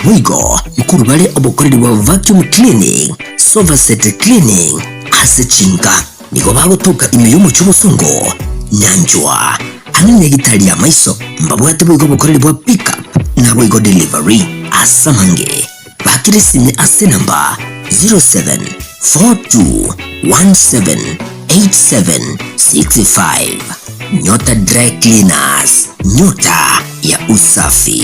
Naboigo mkuru bale obukoreri wa vacuum cleaning, sofa set cleaning, asechinga niko bagutuka imiyo mu cy'ubusongo nyanjwa hamwe gitari ya maiso mbabwate bwigo bukoreri bwa pick up na bwigo delivery asamange bakirisine ase namba 0742178765. Nyota Dry Cleaners, nyota ya usafi.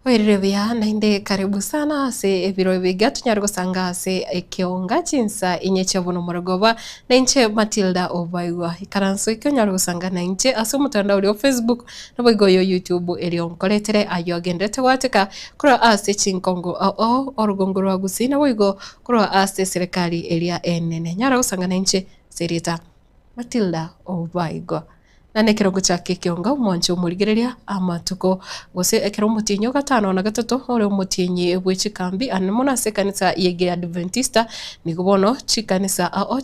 Werevya nainde karibu sana ase ebiro bigatu nyargo sanga ase ekionga chinsa inyeche bono morogoba na inche Matilda Obaigwa ikaranso ikyo nyargo sanga na inche ase mutandao uli Facebook na boigo yo YouTube elionkoletere ayo agendete wateka kura ase chinkongo orugongoro wa gusina boigo kura ase serikali elia enene nyargo sanga na inche serita Matilda Obaigwa nane kirongo chake kionga umwancho umurigereria amatuko gose ekero mutinyo gatano na gatatu ore mutinyi bwechi kambi anmona se kanisa yege Adventista nigubono chikanisa o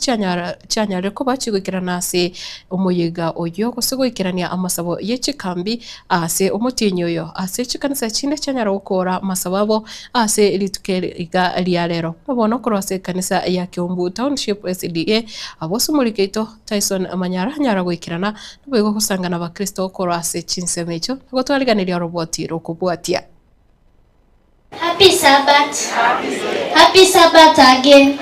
chanyare ko bachigukira nase umuyega oyo gose gwikirania amasabo yechi kambi ase umutinyo yo ase chikanisa chinde chanyara ukora masababo ase litukeriga liarero bono korose kanisa ya Kiumbu Township SDA abosumurikeito Tyson Amanyara nyara gwikirana bwego kusanga na bakristo okoro ase chinsemecho ngo twariganira roboti rokubwatia. Happy Sabbath. Happy Sabbath again.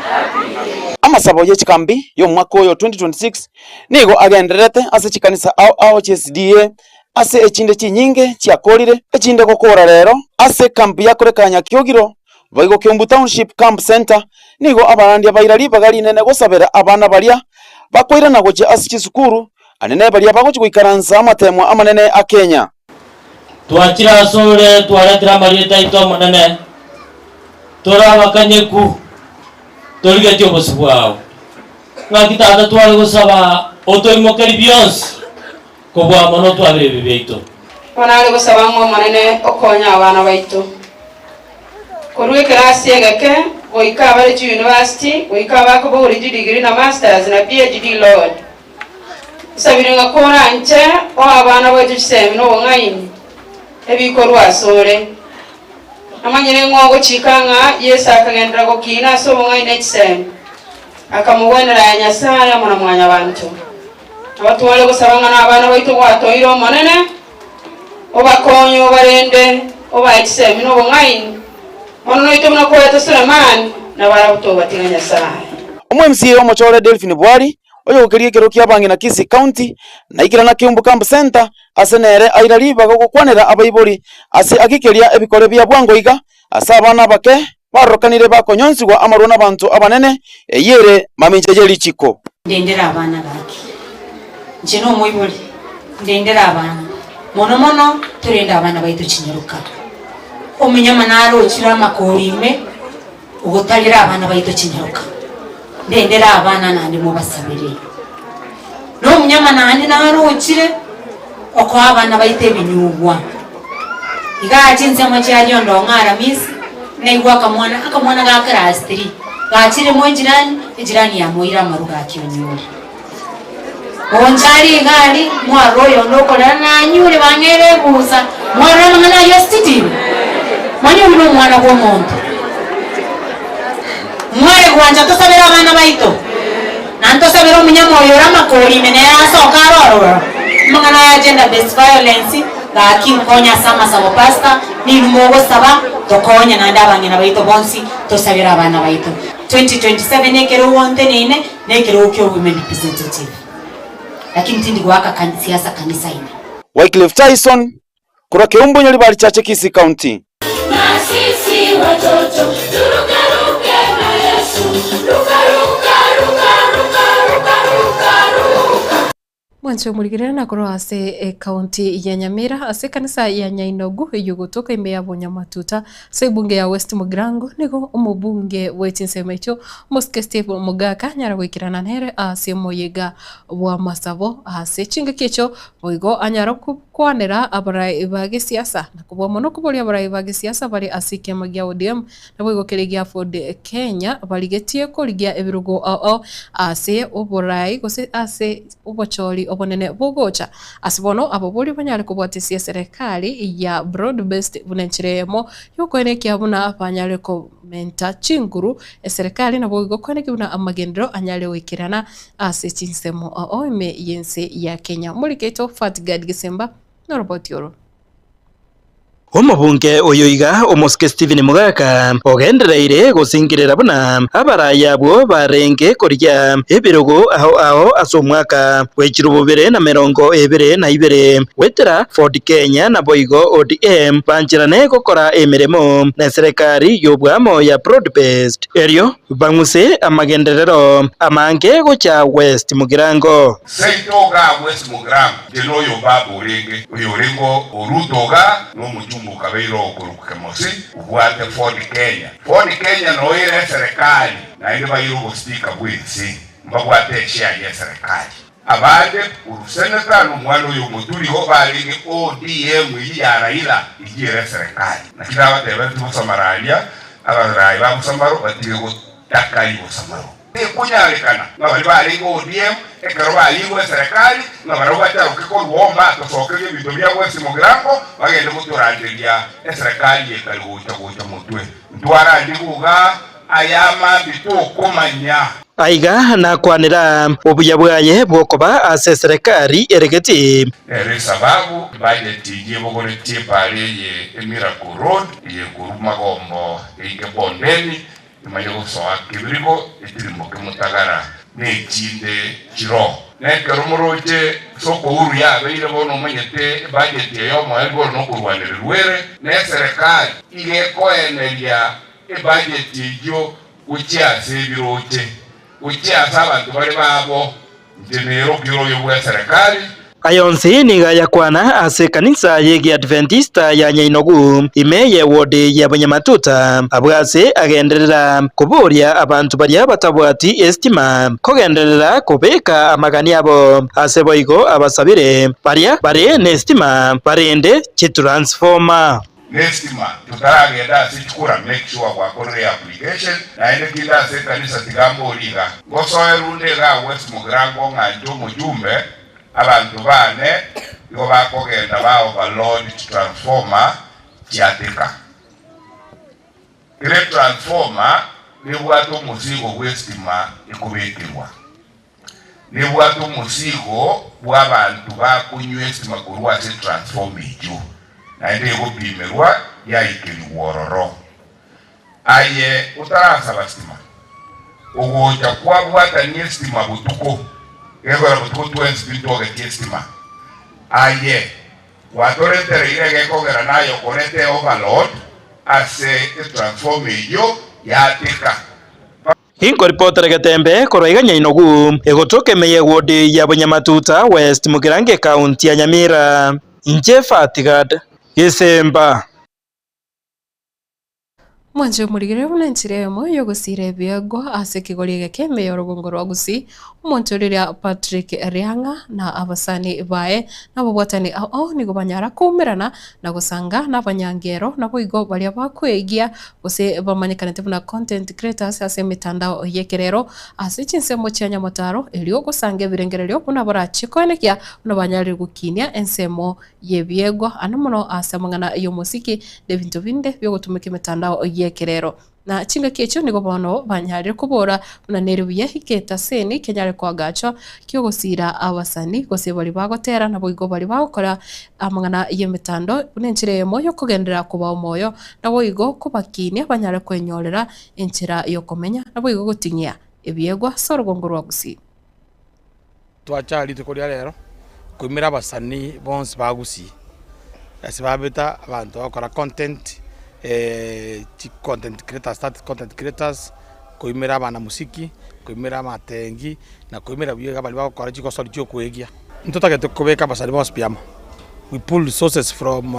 Amasabo yechikambi yo mwaka oyo 2026 nigo agenderete ase chikanisa ao CSDA ase echinde chinyinge chiakorire echinde gokora rero ase kambi yakorekanya Kyogiro baigo Kiumbu Township Camp Center nigo abarandi abairari bagali nene gosabera abana baria bakoira na goje ase chisukuru anene baria bagochi gwikaranza amatemo amanene a Kenya twakira asore twaretera marieta ito manene torabakanyeku toriga cyobosubwao ngakitata twari gusaba otoimokeri byonse kobwa mono twabire bibeito wanali gusaba ngo manene okonya abana baito korwe klasi yegeke goika bari university goika bako bori degree na masters na PhD lord sabiringa kora nche o abana baito chisemi no ngaini ebikorwa asore amanyere ngogo chikanga Yesu akagendera gokina so ngaine chisemi akamubonera Nyasaye amona mwanya abantu abantu wale gusabanga na abana baito gwatoiro manene obakonyo barende obaichisemi no ngaini ono ito mna kweta Suleiman na barabuto batinga Nyasaye omwe omochore Delphine Bwari oyo gokerie kero kia bangi na Kisii County na ikira na Kiumbu Camp Center asenere airari bagokwanera abaibori ase agikeria ebikore bya bwangoiga ase abana bake barokanire bakonyonsigwa amarona abantu abanene eyere maminje yelichiko ndendera abana baki njeno moibori ndendera abana mono turenda abana baitu kinyeruka omunyama naro chira makorime ugotalira abana baitu kinyeruka ndendera abana nandi mubasabire no munyama nandi naro chire oko abana baite binyugwa iga chinse machari ondo ngara miss neigwa akamwana ga class 3 gachire mo jirani ya moira maruga kionyore onchari gali mwaroyo ndokora na nyure bangere busa mwana ngana yostiti mwana uno mwana kwa muntu mwere gwanja tosabira abana baito nanto sabira munyamo yora makori mene asoka roro mangana ya gender based violence ga kimkonya sama sabo pasta ni mugo saba tokonya nande abang'ina baito bonsi tosabira abana baito 2027 nekero wonte nene nekero kyo women representative lakini tindi gwaka siasa kanisa ine Wycliffe Tyson kura Keumbu Nyaribari Chache Kisii County. Na sisi watoto turukaruke na Yesu, rukaruka mwancho murigirira na koro ase kaunti ya Nyamira ase kanisa ya Nyainogu yugutuka ime ya Bunyamatuta ase bunge ya West Mugirango nigo umubunge wetinsema icho Muske Steve Mugaka nyara gwikirana nere ase moyega wa masabo ase chinga kicho boigo anyara kwanera abarai bage siasa na kubwa mono kubuli abarai bage siasa bari asike magia ODM na boigo kelegia Ford Kenya baligetie ko ligia ebirugo ase oborai gose ase obocholi obonene bogocha asibono abobuli banyale kubwatisia serikali ya broad based bunenchiremo yuko eneki abuna abanyale komenta chinguru serikali na boigo kweneki buna amagendero anyale wikirana ase chinsemo oime yense ya Kenya muliketo Fatgad Gisemba na robot yoro Omubunge oyoiga Muske Stephen Mugaka ogendereire gusingirira buna abaraya bwo barenge korya ebirogo aho asomwaka wechirububire na 2022 wetera Ford Kenya na boigo ODM banjirane gukora emiremo na serikali yobwamo ya broad based erio banguse amagenderero amange gocha West Mugirango seitoga West Mugirango denoyo babo urenge uyorengo orudoga no mukabeiro okuruke mosi ubwate Ford Kenya no ire serikali na ile bayiro bostika bwinsi mbagwate share ya serikali abade uruseneta no mwalo yo muturi ho balinge ODM ya Raila ijire serikali na kila wate wetu Samaria abarai ba Samaro batigo takai Samaro kunyarekana ngabali balinge ODM ekero balingo serikali ngabaro bataro kiko ruomba tosokege bintu bya West Mugirango bagende muturandiria serikali ekaligocha mutwe ntwara ndibuga ayama bitukomanya aiga na kwanira obuya bwaye bwokoba ase serikali eregeti sababu budget yebogore tipale ye Miracle Road ye kurumagombo ike bondeni imayo soa kibirigo itirimo kemutagara nechinde chiro nekero muroje soko uru ya beire bono manyete budget yo moego no kurwanira ruwere ne serikali ile koenelia budget yo uchia sebiroje uchia abantu bari babo ndenero kiro yo serikali ayonsi niga yakwana ase kanisa yegi Adventista ya Nyainogu imeye wodi ya Bunyamatuta abwase agenderera kuburia abantu bari batabwati estima kogenderera kubeka amagani abo ase boigo abasabire bari nestima barende chitransformer nestima tutaragenda sichukura make sure kwa kore application na ende kila se kanisa tigambo liga gosoerunde ga West Mugirango nganjo mujumbe abantu bane ngo bakogenda ba overload transformer kiatika ile transformer ni bwato musigo westima ikubekirwa ni bwato musigo bw'abantu bakunywa estima kurwa se transformer ijo na ende kupimerwa ya ikiliwororo aye utarasa bastima ugoja kwa bwata ni estima butuko egora butuko twens bitoge estima aye watore tere gekogera nayo konete overload ase transform yo yatika Hinko reporter Gatembe koroiga Nyainogu egotoke meye wodi ya Bunyamatuta West Mugirango County ya Nyamira Nje Fatgad Gisemba mwanjo murigire bunenchiremo yo gusire biego ase kigoriga keme yo rugongo rwa Gusii umuntu riria Patrick Rianga na abasani bae nabo bwatani nigo banyara kumirana na gusanga n'abanyangero nabo igo bari bakwegia gose bamanyikanete buna content creators ase mitandao yekerero ase chinsemo cya Nyamutaro elio gusanga birengerero buna barachikonekia no banyari gukinia ensemo yebiego anamuno ase mangana yo musiki de bintu binde byo gutumika mitandao yekerero na chinga kecho nigo bono banyare kubora munanere buya hiketa seni kenyare kwa gacho kyo gusira abasani gose bari bagotera nabo igo bari bagokora amangana yemitando nenchire moyo kugendera kuba moyo nabo igo kubakinia banyare kwenyorera enchira yo komenya nabo igo gutinyia ebiegwa sorogongorwa gusi twachari tukoria rero kwimira abasani bonse bagusi asibabeta abantu bakora content content creators, start content creators, kuimira abana musiki, kuimira amatengi na kuimira biega bali bakora chiko sori cyo kwegia ntotagete kubeka basari bose piamo. We pull resources from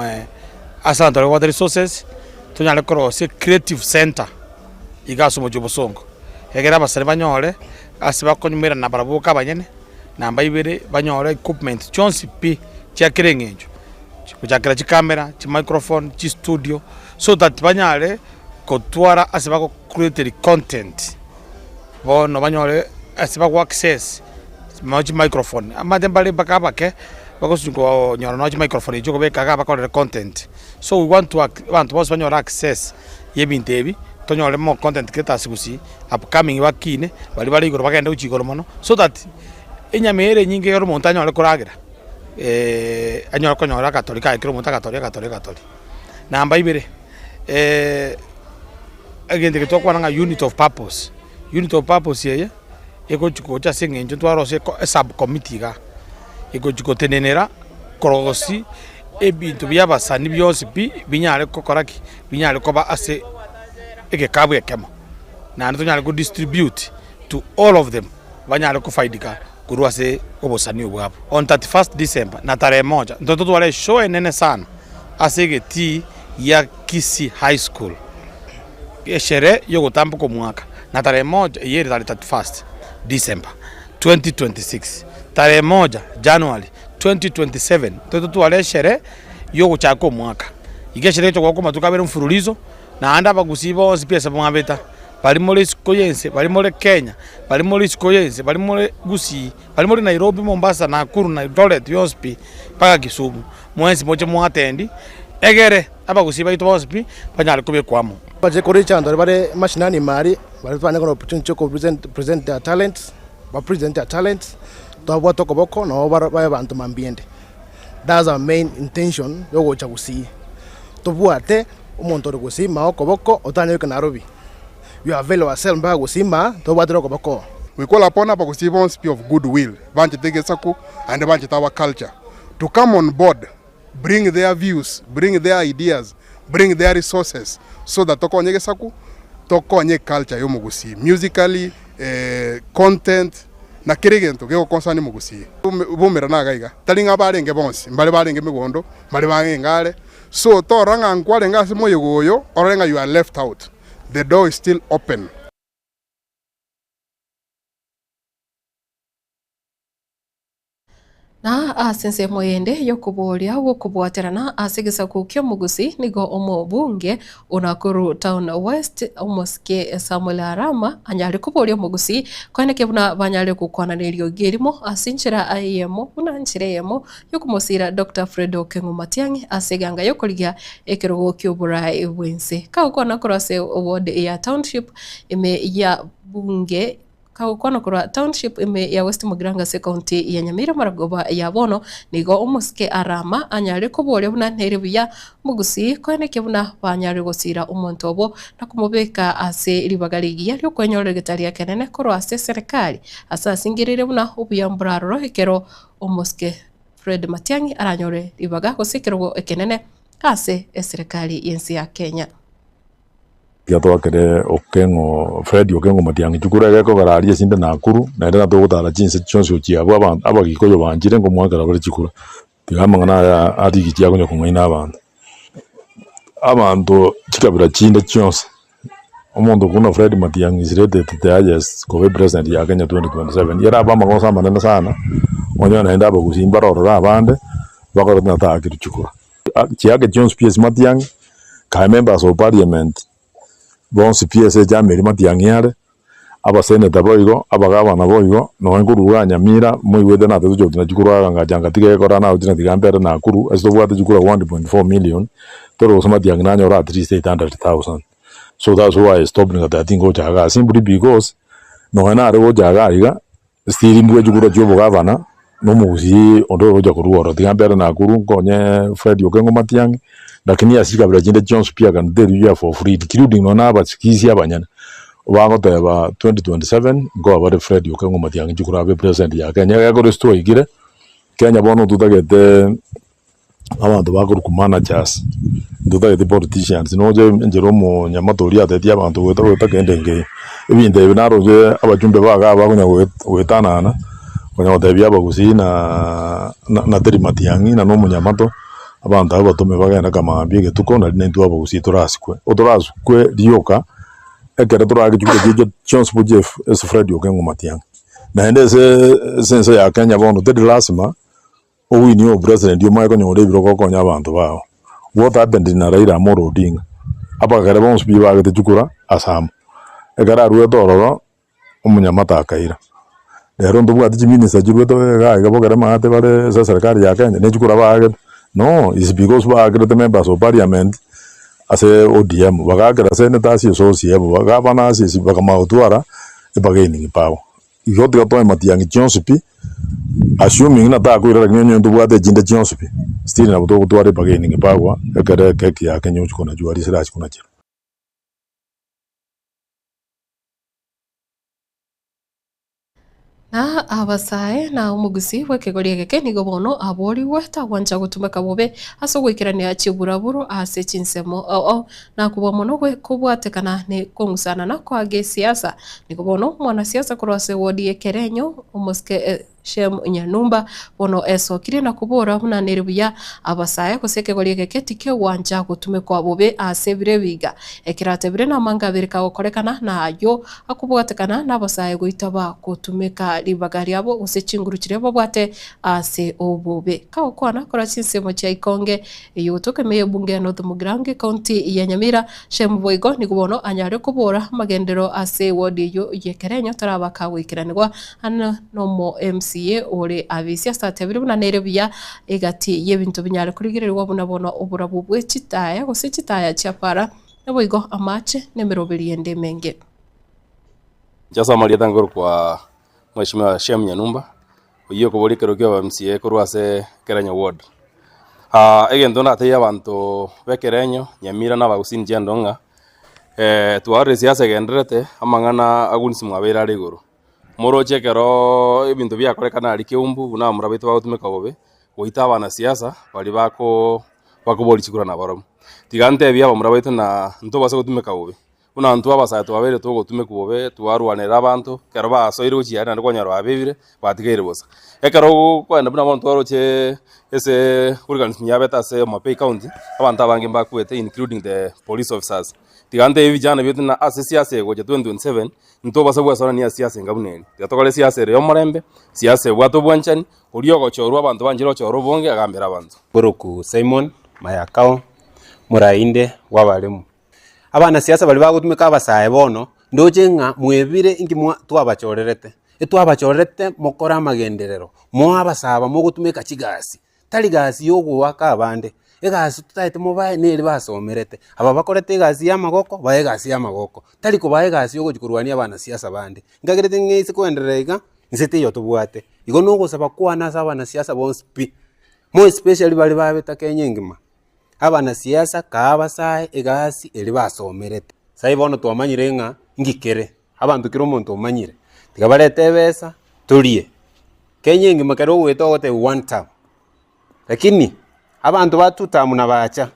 Asante water resources tunyale cross creative center igaso mu Jobosongo egera basari banyore asiba konyumira na barabuka banyene namba ibere banyore equipment chonsi pi cha kirengejo kujakira chikamera chi microphone chi studio so that banyale kotwara asiba ko create content bono banyole asiba ko access maji microphone amade mbale bakabake bakosungo nyora no microphone ijo beka ga bakora content so we want was banyora access yebintebi tonyole mo content creators gusi upcoming bakine bali igoro bagenda uchigoro mono so that enyamere nyinge yoro montaño ale koragira anyora konyora katolika ikiro monta katolika namba ibere agende kitokwa nga unit of purpose ye eko chiko cha sengenjo twaro se sub committee ga eko chiko tenenera korogosi ebintu byabasani byose binyale kokoraki binyale koba ase eke kabwe kemo na ntonyale ko distribute to all of them banyale ko faidika kuruase obosani obwabo on 31st December na tarehe moja ndoto twale show enene sana asege ti ya Kisii High School eshere yogo tampo ko mwaka na tarehe moja yeri 31st December 2026 tarehe moja January 2027 ndoto twale shere yogo chako mwaka igeshere cyo kwa matukabere mfululizo na anda bagusibo pesa mwabeta bali muri Sikoyense bali muri Kenya bali muri Sikoyense bali muri Gusii bali muri Nairobi Mombasa Nakuru na Eldoret Yospi paka Kisumu mwenzi moje mwatendi egere abagusiba ito Yospi banyale kube kwamo baje kuri chando bare mashinani mari bali twana kono opportunity to present their talents to botoko boko no bara bantu mambiende. That's our main intention yogo cha Gusii to buate umuntu ro Gusii maoko boko otanye ka Nairobi. We avail ourselves by Gusima to wadroko bako. We call upon our Gusii spirit of goodwill, Banche Tegesaku and Banche our culture, to come on board, bring their views, bring their ideas, bring their resources, so that Toko Nyegesaku, Toko Nye culture yo Gusii, musically, content, na kirigento geko konsani mu Gusii. Bumera na gaiga. Talinga barenge bonsi, mbale barenge megondo, mbale barenge ngale. So to ranga nkwale ngasi moyo goyo, orenga you are left out. The door is still open. na asense moyende yokuboria wokubwaterana asigisa kukyo mugusi nigo omobunge Nakuru Town West omoske Samuel Arama anyali kuboria mugusi kwane kebuna banyali kukwana nelyo gerimo asinchira ayemo unanchireyemo yokumosira Dr. Fredo Kengo Matiangi aseganga yokoligia ekirogo kyobura ebwense kakwana kurase award ya township ime ya bunge kakwana kura township ime ya West Mugirango County ya Nyamira Maragoba ya bono nigo omuske Arama anyari kuboria buna nterebuya mugusi kwane kebuna banyari gosira umuntu obo nakumubeka ase ribagaligia ryo kwenyorera getaria kenene koro ase serikali asa singirire buna ubuyamburaro ekero omuske Fred Matiangi aranyore ribaga gosikero ekenene ase serikali yensi ya Kenya. Twakere Okengo Fred Okengo Matiangi tukurege ko gararie sinde Nakuru na ndana to gutara jinse chonso chiabo abantu abagikoyo banjire ngo mwagara bari chikura tigamangana ari kiyago nyoko ngina abantu chikabira chinde chonse omuntu kuna Fred Matiangi is rated the highest COVID president ya Kenya 2027 yara bama ngosa manene sana onyo naenda bagusimba roro abande bakora na taakiri chikura chiage Jones PS Matiangi ka members of parliament bonsi PSA jameri Matiangi aba senator boigo abagabana boigo no nguru Nyamira muiwede na tujo tunachukura ngajanga tige kora na utina tigambere na Nakuru aso bwate chukura 1.4 million toro Matiangi nanyora at least 800,000 So that's why I stopped ngata tingo chaga simply because no na re go chaga iga still mbwe juguro jobo gavana no muzi ondo roja kuruoro tigambera na kuru konye Fred Okengo Matiang'i lakini asika bra jinde Jones pia kan there for free including no na batsikisi abanyana wagoteba 2027 go abare Fred Okengo Matiang'i jugura be president ya Kenya ya go restore igire Kenya bono tutagete abantu baguruka managers tutagete politicians noje Njeromo Nyamatori atetia abantu weta kendenge ibinde binaroje abajumbe baga bagonya wetanana konya tebia bagusi na teri Matiang'i na no Munyamato abantu abo batume bagenda kamambie getuko na nintu abagusi turasukwe rioka ekere turagijuje Jones Bujef es Fred Okengo Matiang'i na ndese sense ya Kenya bono tedi lasima owini o president yo maiko nyore biro kokonya abantu bao what happened in Raila Amolo Odinga abagere bonse bibagete jukura asam egara ruwe tororo Umunyamata akaira rero ndubwati minister jirwe to ga bogere maate bare sa serikali ya Kenya ne jukura bagete no is because bagete the members of parliament ase ODM bagagera senators so CM bagabana asi bakamautuara ebageni pawo igote to Matiang'i Jones pi assuming na ta kuira nyonyo ndubwate jinda Jones pi still na buto kutware bageni ngipagwa ekere keki ya Kenya uchukona juari sira chikuna chiro na abasae na umugusi wekegoria geke nigo bono abori weta wanja gutumeka bobe aso gwikirania chiburaburu ase chinsemo na kubo mono kubwatekana ne kongusana na kwa siasa nigo bono mwana siasa kurwase wodi ekerenyo umuske Shem Nyanumba bono esokire na kubora buna neruya abasaye kusekegoria geke tike wanja gutumekwa bobe ase birebiga ekirate bire na manga birika gukorekana na ayo akubwatekana na abasaye guitaba gutumeka libagari abo usechingurukire bo bwate ase obobe kawo kwana kora chinsemo cha Ikonge yutoke meye bunge no Thumugirange county ya Nyamira Shem Boigo nigubono anyare kubora magendero ase wodi yo yekerenyo tarabaka wikiranirwa ana no mo MC ore abisia statebire buna nerebia egati yebintu binyare kurigirirwa buna bono oburabu bwechitaya gusechitaya chapara naboigo amache nemeroberi ende menge jasa maria tangor kwa Mheshimiwa Shem Nyanumba uyo ko bori kerokyo MCA kurwase Kerenya ward egendo na teya bantu bekerenyo Nyamira na bagusin jandonga tuare siasa gendrete amangana agunsi mwabera riguru moro chekero ibintu byakorekana ari kiumbu na murabitu bagutumeka bobe goita abana siasa bali bakobori chikura na baramu tigante bya murabitu na nto base gutumeka bobe una nto abasa twabere to gutumeka bobe twarwanera abantu kero basoire guchiana ndiko nyaro abebire batigere bosa ekero kwenda buna abantu roche ese organization yabeta se Mapei County abantu abange bakwete including the police officers tigante vijana byetu na siasa goje 2027 nto basabwa sana ni siasa ngabunene yatokole siasa yo murembe siasa bwato bwanchani uriyo gochorwa abantu banjiro choro bonge agambira abantu Buruku Simon Mayakao murainde wabalemu abana siasa bali bagutumika abasaye bono ndoje nga mwebire ingi twabachorerete etwabachorerete mokora magenderero mo abasaba mo gutumika chigasi tali gasi yogo wakabande egasi tutaite mobaye neri basomerete aba bakorete egasi y'amagoko baye egasi y'amagoko tali ko baye egasi yogo jikurwania abana siasa bande ngagirete ngese kwenderega nsete yo tubwate igo no gusaba kwana abana siasa bonse mo especially bali babeta Kenya ngima abana siasa kabasaye egasi eri basomerete saibono twamanyire nga ngikere abantu kiro muntu omanyire tigabarete besa tulie Kenya ngima kero wetogote one time lakini abantu batutamu na bacha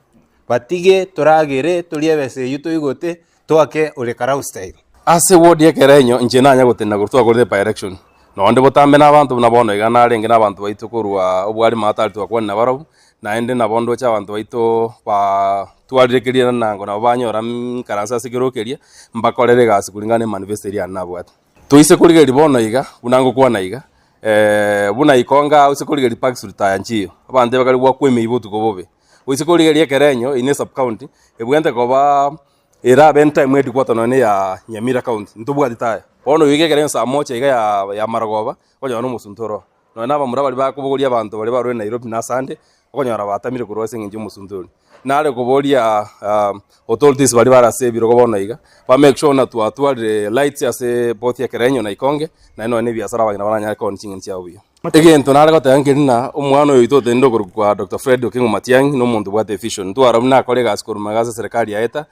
batige turagere tuliebese yuto igote twake ule karau style ase wodi ekerenyo nje nanya gutena gurtwa gurte by election no ndi botambe na abantu nabono igana renge na abantu baitu kurwa obwari matali twakwa na barabu na ende na bondo cha abantu baitu pa twarirekeria nango na banyora karansa sigirokeria mbakorere gasi kulingane manifesteri anabwat tuise kurigeri bono iga bunango kwa na iga buna Ikonga usikurigeri parks retire nchiyo abande bakari bwa kweme ibutu kobobe usikurigeri ekerenyo ine sub county ebwente koba era benta mwedi kwa tonone ya Nyamira county ntubwa ditaya bono wige ekerenyo saa moja iga ya Maragoba onya no musuntoro no naba muraba bali bakubuguria abantu bali barwe Nairobi na Sande okonyora batamire kurwase nginje musuntori nare kuboria authorities bari barase birogo bono iga ba make sure na twatware lights ase both ya Kerenyo na Ikonge na ino ne biasara bagina baranya ko ncingin cia uyo egento nare gotangirina umwana uyu itote ndoguru kwa Dr. Fred Okingo Matiang'i no muntu bwa vision twaramuna kore gaskuru magaza serikali yaeta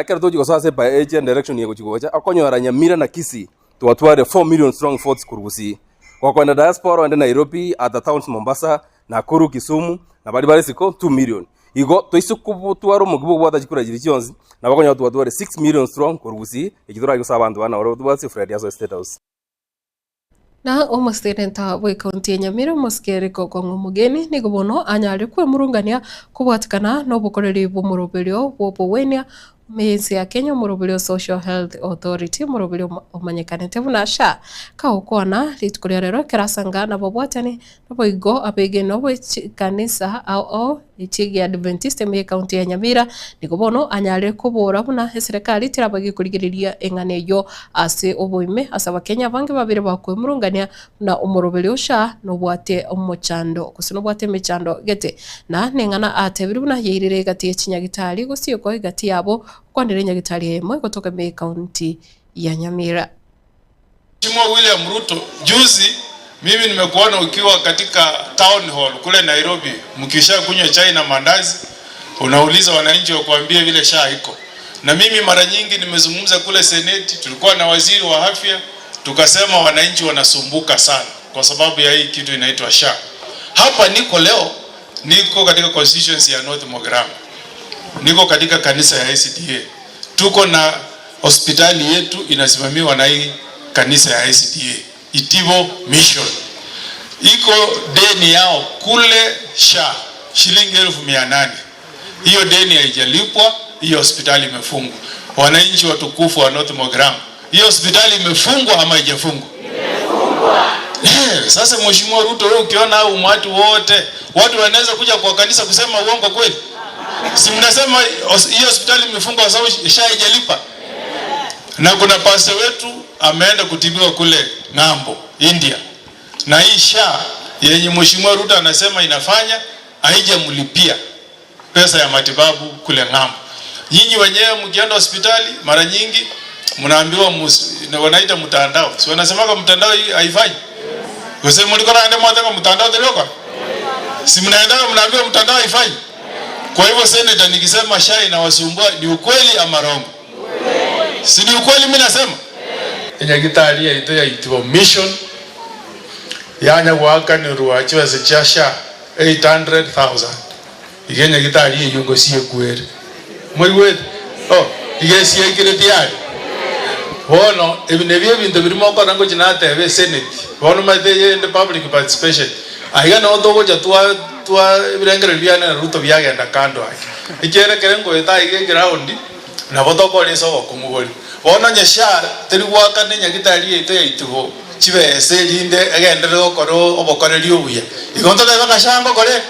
ekero tuji gosase by agent direction yego chigocha akonyora Nyamira na Kisii twatware 4 million strong forts kurugusi kwa kwenda diaspora wende Nairobi at the towns Mombasa Nakuru Kisumu na bari bari siko 2 million igo toisukubu twaro mugibu bwata chikura jiri chionzi na bakonya twatware 6 million strong kurugusi ikitura yusa abantu bana oro twatsi Fred yaso state house na omusterenta bwe kaunti ya Nyamira muskere ko mugeni ni gobono anyari kwe murungania kubwatikana no bukoreri bumurubelio bwobwenia mezi ya Kenya murubelio Social Health Authority murubelio omanyekanete bunasha ka ukona litukuria rero kerasanga na bobwatani no igo abege no kanisa au ichigi Adventist me kaunti ya Nyamira ni gobono anyari kubura buna serikali tirabagi kurigiriria enganeyo ase oboime asaba Kenya bange babire bakwe murungania na umurubelio sha no bwate omochando kusino bwate mechando gete na nengana atebiri buna yirire gati ya Chinyagitari gusiyo ko gati yabo kwandire Nyagitari hemwe kutoka me kaunti ya Nyamira. Mheshimiwa William Ruto, juzi mimi nimekuona ukiwa katika town hall kule Nairobi mkisha kunywa chai na mandazi unauliza wananchi wakuambie vile SHA iko. Na mimi mara nyingi nimezungumza kule Senate, tulikuwa na waziri wa afya tukasema wananchi wanasumbuka sana kwa sababu ya hii kitu inaitwa SHA. Hapa niko leo niko katika constituency ya North Mogirango. Niko katika kanisa ya SDA. Tuko na hospitali yetu inasimamiwa na hii kanisa ya SDA, Itivo Mission. Iko deni yao kule SHA shilingi 800. Hiyo deni haijalipwa, hiyo hospitali imefungwa. Wananchi watukufu wa North Mogirango, hiyo hospitali imefungwa ama haijafungwa? Imefungwa. Sasa Mheshimiwa Ruto, wewe ukiona hao watu wote, watu wanaweza kuja kwa kanisa kusema uongo kweli? Si mnasema hiyo hospitali imefungwa kwa sababu SHA haijalipa? Na kuna pastor wetu ameenda kutibiwa kule ng'ambo India. Na hii SHA yenye Mheshimiwa Ruto anasema inafanya haijamlipia pesa ya matibabu kule ng'ambo. Nyinyi wenyewe mkienda hospitali mara nyingi mnaambiwa wanaita mtandao. Si wanasemaga mtandao hii haifanyi? Wewe mliko naenda mwataka mtandao ndio? Si mnaenda mnaambiwa mtandao haifanyi? Kwa hivyo senator nikisema SHA inawasumbua ni ukweli ama rongo? Si ni ukweli mimi nasema? Nyagitari ya ito ya Itivo Mission yanya waka ni ruwachiwa za SHA 800,000. Ige Nyagitari ya yungo siye kweli. Mwiwe ige siye kile tiyari. Wono ebinebye bintu birimo ko nango jinatebe senate. Wono mate in the public participation. Aiga no dogo jatwa birengere byana Ruto byagenda kando ake. Ikere kerengo eta ige ground na botoko leso kumuboli. Wono nyesha teri waka ne Nyagitari ito ya Itivo chibese linde agendere okoro obokoreri obuya. Igonto de bakashango kore.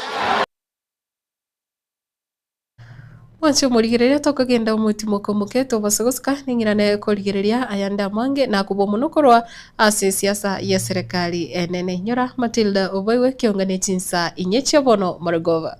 Wancho murigereria tokagenda umutimo muke tobasogoska ningirane kurigereria ayanda mange na kubomunokorwa ase siasa ya serikali enene nyora Matilda Oboiwe kiongane chinsa inyeche bono Maragova.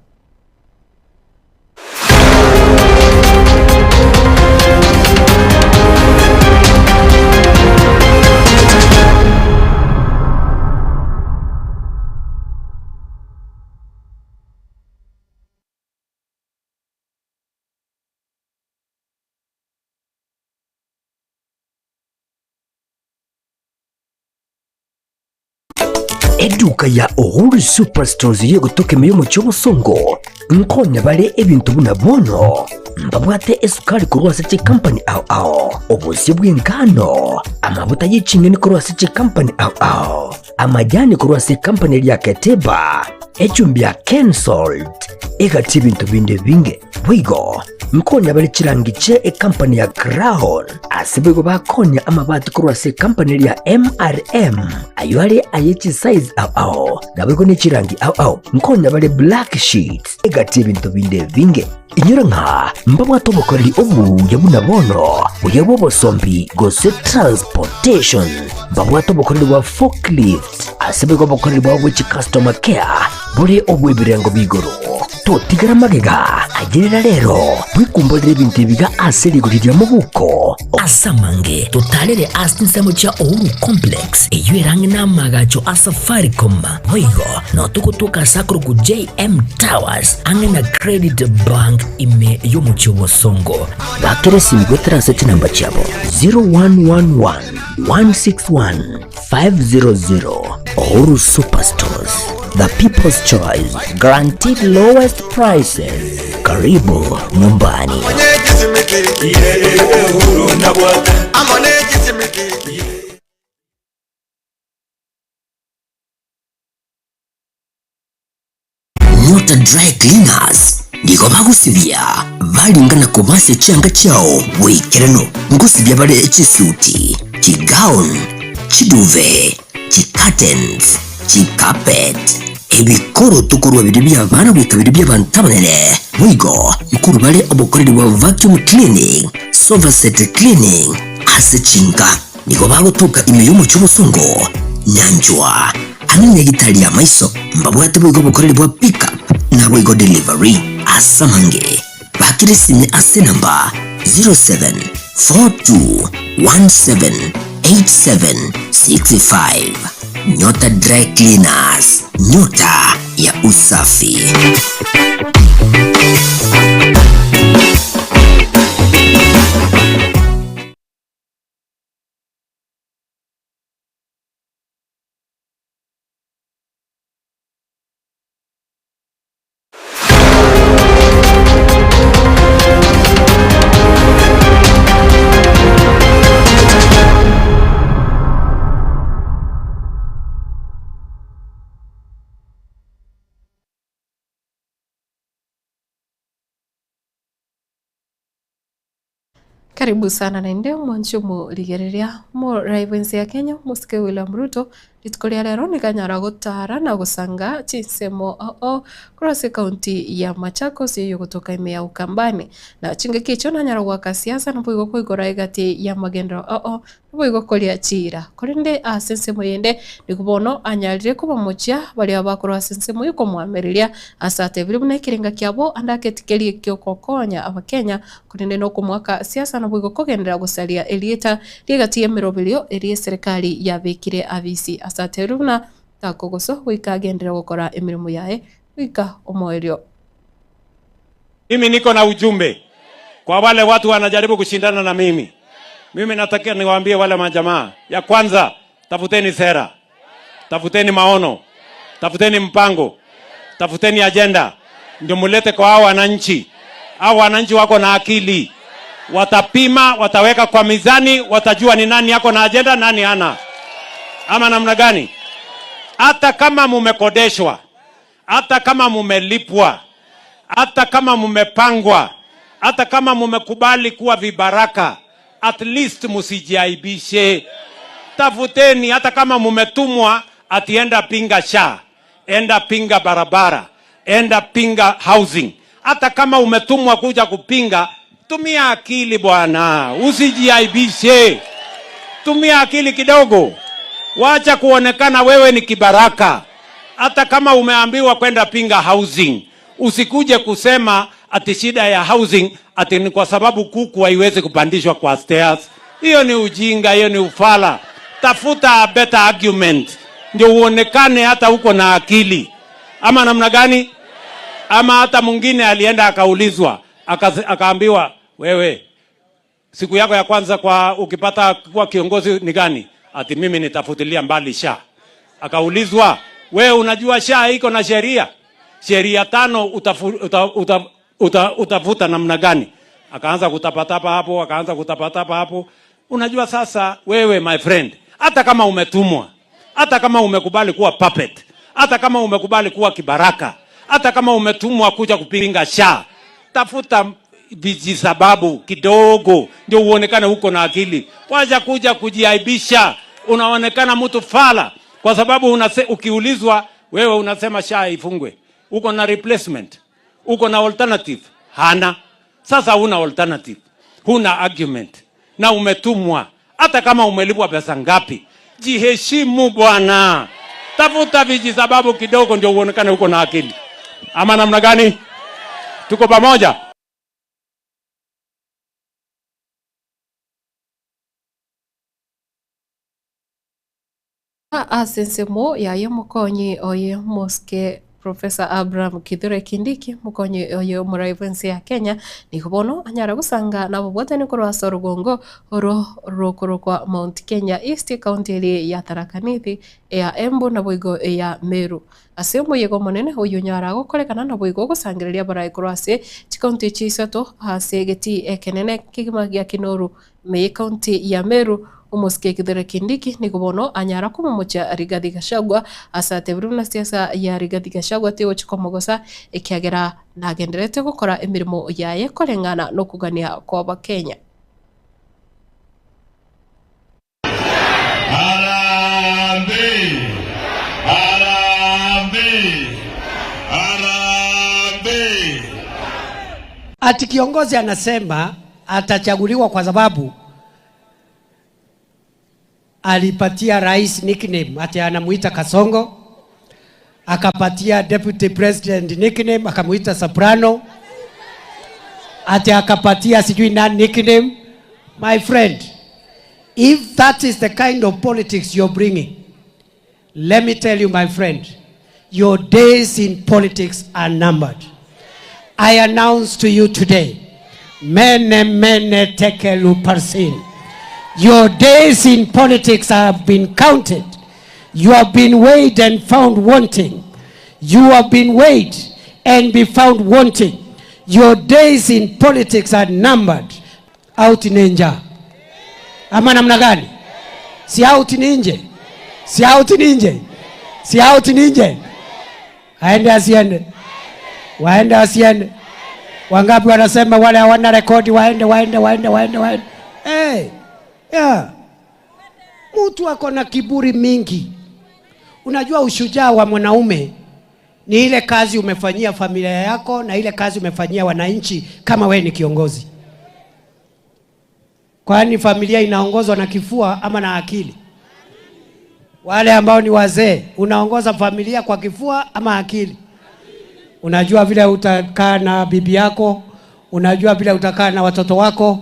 Eduka ya Uhuru Superstores yo gutoka meyo mu cyobusongo nkonya bale ebintu buna bono mbabwate esukari kurwasa chi company ao obusi bw'engano amavuta y'icingeni kurwasa chi company ao amajani kurwasa company ya Keteba echumbi ya Kensalt egati ibintu binde binge bwigo nkonya bale chirangiche e company ya Crown asibego bakonya amabati kurwasa company ya MRM aywale ayechi size ao nabego ne chirangi ao nkonya bale black sheets egati ibintu binde binge inyura nka mbamwa tobokoreri obu yabuna bono uyabo bosombi gose transportation mbamwa tobokoreri wa forklift asibego bokoreri wa which customer care buri obu ibirengo bigoro totigara magega agirira rero wikumbuthire bintu biga asiri guriria muguko asamange totalere asinsemo cha Uhuru Complex eyerangi na magacho Safaricom hoigo no tukutuka sakuru ku JM Towers angena Credit Bank ime yomucho songo bakere simgwetera seti namba chabo 0111 161 500. Uhuru Superstores, the people's choice, guaranteed lowest prices. Karibu nyumbani. Nyota Dry Cleaners ndiko bagusibya balingana kubase cyanga cyao wekerano ngusibya bare chisuti chigown chiduve chicurtains chicarpet ebikoro tukurwa bidibya bana bikabiri by'abantabanene wigo mukuru bale obukoreri wa vacuum cleaning sofa set cleaning asechinga ndiko bagutuka imiyo mu cy'ubusongo nyanjwa anene gitali ya maiso mbabwate bwigo bukoreri bwa pick up na bwigo delivery asamange bakirisime ase namba 0742178765. Nyota Dry Cleaners, nyota ya usafi. Karibu sana na ndio mwancho mu ligereria mu raivensi ya Kenya musike William Ruto litikolia lero nikanyara gutara na gusanga chinsemo kurase county ya Machakos yo kutoka ime ya Ukambani na chinge kicho na nyara gwaka siasa na bwigo kwigora igati ya magendo bwigo kolia chira korinde asensemo yende nikubono anyalire kuba mucha bali abakoro asensemo yuko mwamerilia asate bili bune kirenga kyabo andaketikelie kyo kokonya abakenya kurinde no kumwaka siasa na bwigo kogendera gusalia elieta ligati yemerobilio elie serikali ya bekire abisi asate runa takogoso wikagendera gukora emirimo yae wika omoerio. Mimi niko na ujumbe kwa wale watu wanajaribu kushindana na mimi. Mimi nataka niwaambie wale majamaa, ya kwanza tafuteni sera, tafuteni maono, tafuteni mpango, tafuteni agenda, ndio mulete kwa hao wananchi. Hao wananchi wako na akili, watapima, wataweka kwa mizani, watajua ni nani yako na agenda, nani hana. Ama namna gani? Hata kama mumekodeshwa, hata kama mumelipwa, hata kama mumepangwa, hata kama mumekubali kuwa vibaraka, at least musijiaibishe. Tafuteni, hata kama mumetumwa atienda pinga SHA, enda pinga barabara, enda pinga housing. Hata kama umetumwa kuja kupinga, tumia akili bwana, usijiaibishe. Tumia akili kidogo. Wacha kuonekana wewe ni kibaraka. Hata kama umeambiwa kwenda pinga housing, usikuje kusema ati shida ya housing ati ni kwa sababu kuku haiwezi kupandishwa kwa stairs. Hiyo ni ujinga, hiyo ni ufala. Tafuta a better argument ndio uonekane hata uko na akili. Ama namna gani? Ama hata mwingine alienda akaulizwa, akaambiwa, wewe siku yako ya kwanza kwa ukipata kuwa kiongozi ni gani? Ati mimi nitafutilia mbali SHA. Akaulizwa, wewe unajua SHA iko na sheria? Sheria 5 utafuta namna gani? Akaanza kutapatapa hapo, akaanza kutapatapa hapo. Unajua sasa wewe my friend, hata kama umetumwa, hata kama umekubali kuwa puppet, hata kama umekubali kuwa kibaraka, hata kama umetumwa kuja kupinga SHA, tafuta vijisababu kidogo ndio uonekane huko na akili. Wacha kuja kujiaibisha, unaonekana mtu fala kwa sababu ukiulizwa wewe unasema SHA ifungwe. Uko na replacement, uko na alternative? Hana. Sasa huna alternative, huna argument na umetumwa. Hata kama umelipwa pesa ngapi, jiheshimu bwana. Tafuta vijisababu kidogo ndio uonekane huko na akili. Ama namna gani? Tuko pamoja. Asensemo yaye mukonyi oye moske Professor Abraham Kithure Kindiki mukonyi oye muraivensi ya Kenya nikubono anyara gusanga nabo bote ni kurwasa rugongo rokoro kwa Mount Kenya East County ya Tharaka Nithi ya Embu na Boigo ya Meru asemo yego monene uyu nyara gukorekana na Boigo gusangiriria barai kurwase county chisato hasegeti ekenene kigima gya Kinoru me county ya Meru umuske Kithure Kindiki nikubono anyara kumumucha Rigathi Gachagua asate buruna siasa ya Rigathi Gachagua tewo chikomogosa ikiagera nagenderete gukora emirimo yaye korengana no kugania kwa Bakenya. Ati kiongozi anasema atachaguliwa kwa sababu alipatia rais nickname, ati anamuita Kasongo, akapatia deputy president nickname akamuita Soprano, ati akapatia sijui nani nickname. My friend, if that is the kind of politics you're bringing, let me tell you my friend, your days in politics are numbered. I announce to you today, mene tekelu parsin. Your days in politics have been counted. You have been weighed and found wanting. You have been weighed and be found wanting. Your days in politics are numbered. Out ninja. Ama namna gani? Si out ninje. Si out ninje. Si out ninje. Aende asiende. Waende asiende. Wangapi wanasema wale hawana rekodi waende. Hey. Yeah. Mtu ako na kiburi mingi. Unajua ushujaa wa mwanaume ni ile kazi umefanyia familia yako na ile kazi umefanyia wananchi kama we ni kiongozi. Kwani familia inaongozwa na kifua ama na akili? Wale ambao ni wazee, unaongoza familia kwa kifua ama akili? Unajua vile utakaa na bibi yako, unajua vile utakaa na watoto wako,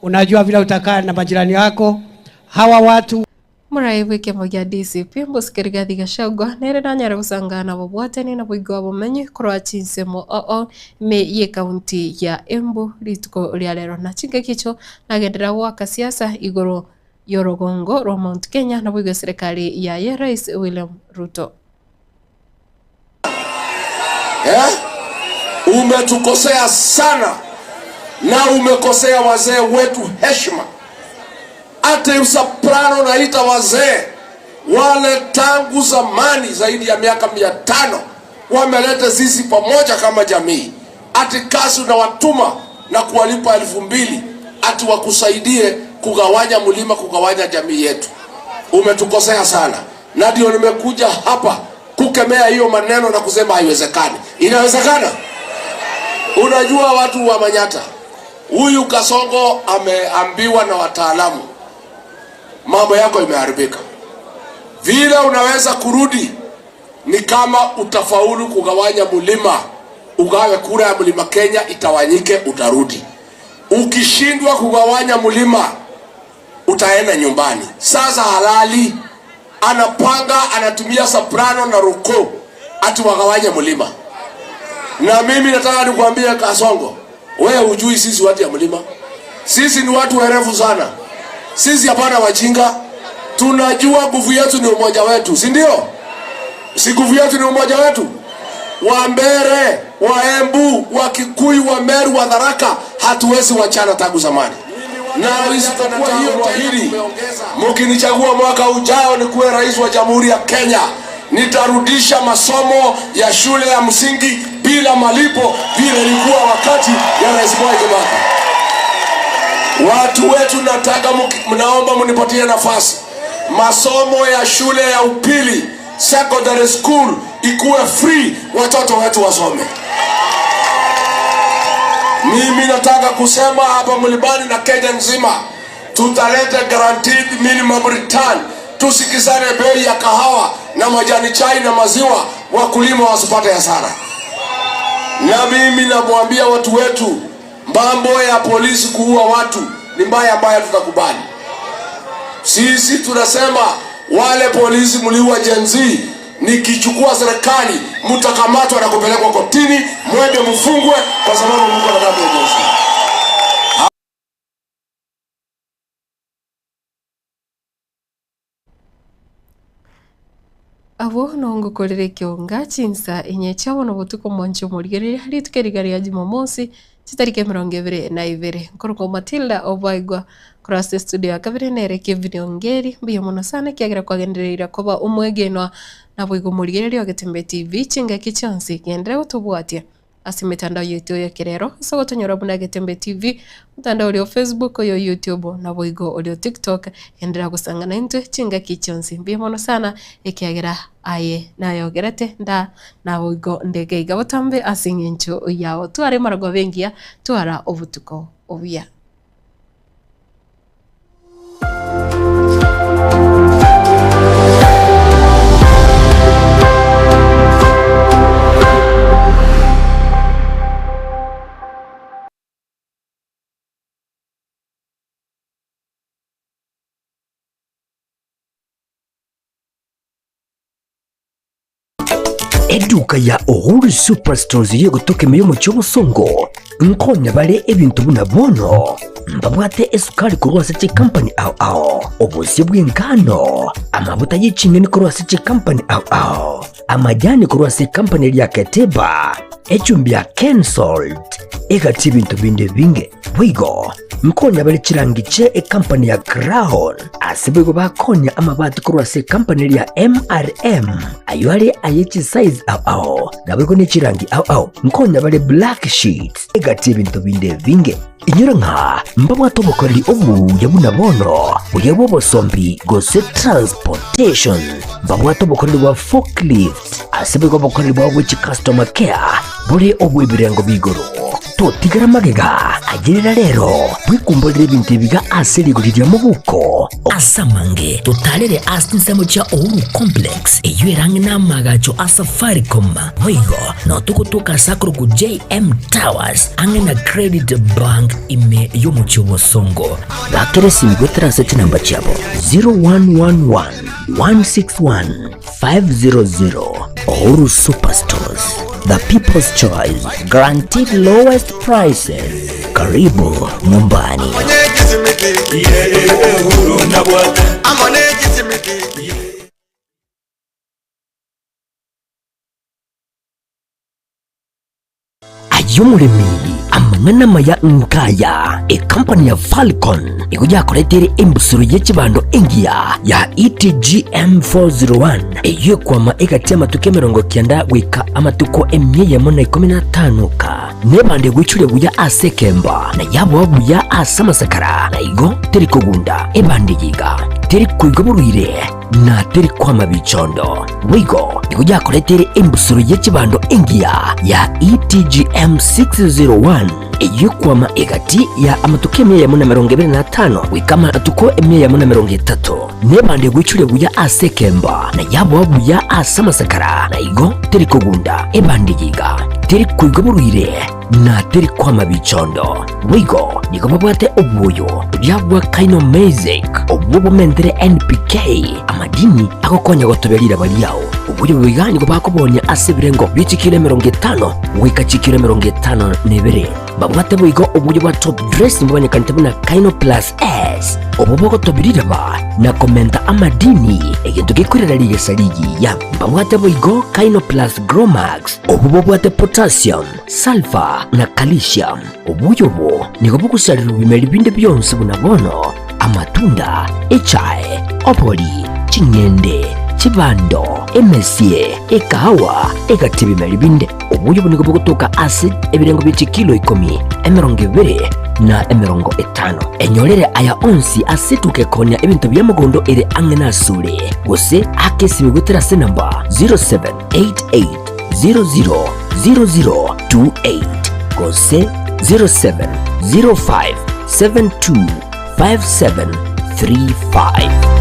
unajua vile utakaa na majirani wako. Hawa watu muraibu kemo gya DCP muske Rigathi Gachagua nere nanyara gusangana bobwatani na Boigo bumenyi kurwa chinsemo me ye county ya Embu rituko ria lero na chinge kicho nagendera waka siasa igoro yorogongo ro Mount Kenya na Boigo serikali ya Rais William Ruto. Umetukosea sana na umekosea wazee wetu heshima. Ate Soprano naita wazee wale tangu zamani zaidi ya miaka 500 wameleta sisi pamoja kama jamii. Ati kazi unawatuma na kuwalipa 2,000 ati wakusaidie kugawanya mlima, kugawanya jamii yetu. Umetukosea sana na ndio nimekuja hapa kukemea hiyo maneno na kusema haiwezekani. Inawezekana? Unajua watu wa Manyata, huyu Kasongo ameambiwa na wataalamu mambo yako imeharibika. Vile unaweza kurudi ni kama utafaulu kugawanya mlima, ugawe kura ya mlima Kenya itawanyike, utarudi. Ukishindwa kugawanya mlima utaenda nyumbani. Sasa halali anapanga, anatumia Soprano na Ruko ati wagawanye mlima. Na mimi nataka nikwambie Kasongo, wewe hujui sisi watu ya mlima. Sisi ni watu werevu sana. Sisi hapana wajinga. Tunajua nguvu yetu ni umoja wetu, si ndio? Si nguvu yetu ni umoja wetu. Wa Mbere, wa Embu, wa Kikuyu, wa Meru, wa Tharaka hatuwezi wachana tangu zamani. Na isitakuwa hiyo hili. Mkinichagua mwaka ujao nikuwe rais wa Jamhuri ya Kenya, nitarudisha masomo ya shule ya msingi bila malipo vile ilikuwa wakati ya Rais Mwai Kibaki. Watu wetu nataka mnaomba mnipatie nafasi. Masomo ya shule ya upili, secondary school ikuwe free, watoto wetu wasome. Mimi nataka kusema hapa Mlimani na Kenya nzima, tutaleta guaranteed minimum return. Tusikizane bei ya kahawa na majani chai na maziwa, wakulima wasipate hasara. Na mimi namwambia watu wetu, mambo ya polisi kuua watu ni mbaya mbaya, tutakubali. Sisi tunasema wale polisi mliua Gen Z, nikichukua serikali mtakamatwa na kupelekwa kotini, mwende mfungwe kwa sababu mko na damu ya Gen Z. Abo nongukorere kionga chinsa inye chabona butuko mwancho murigere ritukerigari ya Jumamosi chitarike 22 nkoroko Matilda Obaigwa kurase studio ya kabiri nereke video ngeri mbiyo muno sana kiagira kwagenderera koba umwegenwa na bwigo murigere ya Getembe TV chinga kichonsi gendere utubwatia asi mitandao yetu ya kirero so tonyora buna Getembe TV mtandao wa Facebook yo YouTube na bwigo olio TikTok endera gusangana into chinga kichonsi mbiyo muno sana ikiagira aye nayogerete nda na bwigo ndege igabotambe asingencho yawo tware marago bengia twara obutuko obuya. Eduka ya Uhuru Superstores yo gutoka imiyomo cy'obusongo nkonya bale ebintu bunabono mbabwate esukari kurwasa ci company ao obusi bw'ingano amavuta y'ikinyoni kurwasa ci company ao amajyani kurwasa company lya Keteba echumbi ya Kensalt egati ibintu binde binge bwigo nkonya bale kirangice company ya Crown asibego bakonya amabati kurwasa company lya MRM ayo ari ayici size ao nabego ni kirangi ao nkonya bale Black Sheet egati ibintu binde binge inyura nka mbabwato bukoreri obu yabunabono uyebo bosombi gose transportation mbabwato bukoreri wa forklift asibego bukoreri wa which customer care buri obu ibirengo bigoro totigara magega agirira rero bwikumbolere ibintu biga aserigurira mu buko asamange totalere asinsemo cha Uhuru Complex eyerange namagacho asafaricom wigo no tukutuka sakuru ku JM Towers angena Credit Bank ime yomuchiwo songo bakere simgwetra set number chabo 0111 161 500 Uhuru Superstores, the people's choice, guaranteed lowest prices. Karibu nyumbani. Ayumurimi amangana maya nkaya e company ya Falcon ikuja kuletere embusuru y'ekibando engia ya ETGM 401 eyo kwama ekati amatuke 90 wika amatuko emye mona 15 ka nebande gwicure buya asekemba na yabo wabuya asamasakara na igo teri kugunda ebande yiga teri kuigoburuire na teri kwama bichondo wigo ikuja kuletere embusuru y'ekibando engia ya ETGM 601 eyo kwama egati ya amatuke emye mona 25 wikama atuko emye mona 30 nebande gwicure buya asekemba na yabo wabuya asamasakara na igo teri kugunda ebande yiga teri kuigoburuire na teri kwama bichondo wigo nigomabwate obuyo byabwa kaino music obubo mendere NPK amadini akokonya gotoberira baliyawo ubuyo bwigani go bakobonya asebirengo bichikire 50 wikachikire 52 babwate bwigo ubuyo bwa top dress mbonye kantabuna kaino plus S obubo gotobirira ba na komenta amadini egintu gikurira liye saligi ya babwate bwigo kaino plus Gromax obubo bwate potassium sulfur na calcium ubuyo bo nigo bukusarira bimeli binde byonse bunabono amatunda echae opoli chinyende chibando emesie ekawa ekatibimeli binde ubuyo bunigo bukutoka acid ebirengo bichi kilo 10 20 na 50 enyorere aya onsi asituke konya ebintu byamugondo ere angena sule gose akesi bigutera se number 0788000028 gose 0705725735